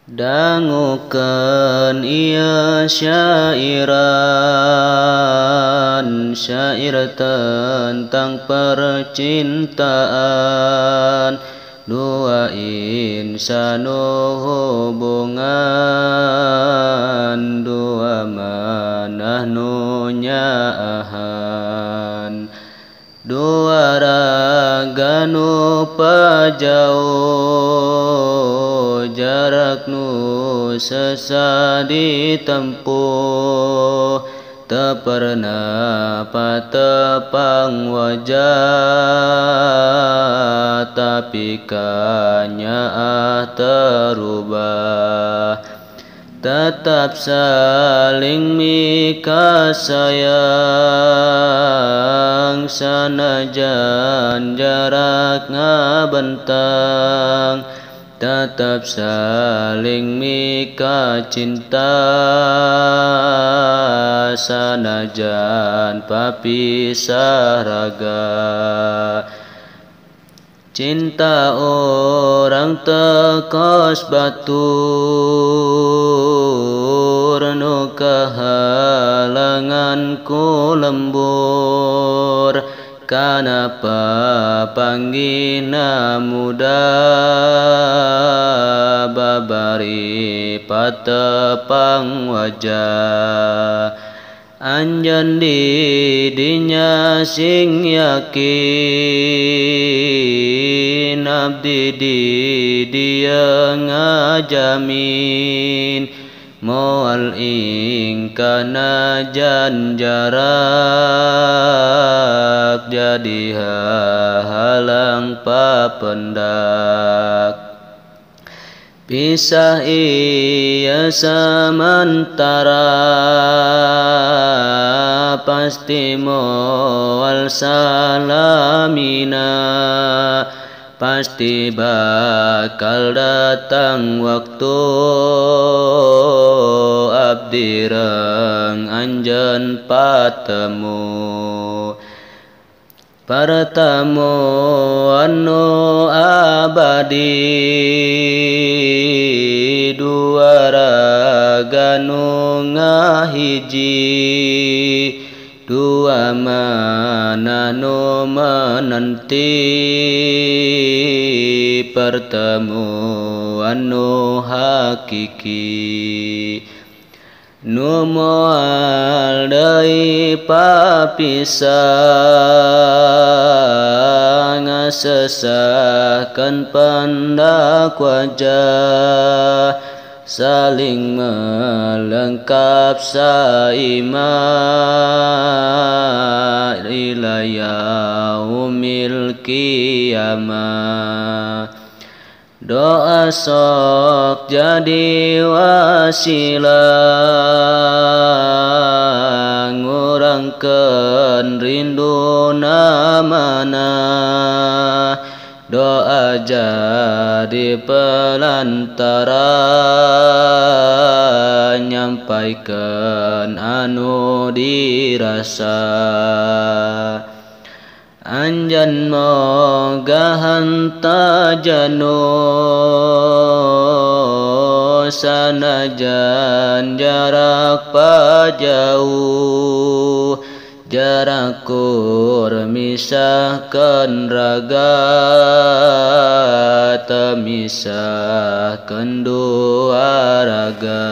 dangukeun ieu syairan, syair tentang percintaan, dua insan hubungan, dua manah nu nyaahan, dua raga nu pajauh, jarak nu sesa ditempuh, teu pernah patepang wajah, tapi kanyaah terubah, tetap saling mikasayang, sanajan jarak ngabentang, tetap saling mika cinta, sanajan papisah raga. Cinta orang tekos batur, nu kahalangan ku lembur, kanapa panggihna muda, babari patepang wajah, anjeun di dinya sing yakin, abdi di dia ngajamin, moal ingkana jan jarak, jadi halang papendak. Pisah iya sementara, pasti moal salamina, pasti bakal datang waktu, abdi reng anjeun patemu. Pertemuan nu abadi, dua raga nu ngahiji, dua manah nu menanti, pertemuan nu hakiki, nu moal deui papisah, ngasesahkeun pendak wajah, saling melengkap saima ila yaumil qiyamah. Doa sok jadi wasilah, ngurangkeun rinduna manah, doa jadi pelantara, nyampaikeun anu dirasa. Anjeun moga hanta jenuh, sanajan jarak pajauh, jarak kur misahkeun raga, teu misahkeun dua raga.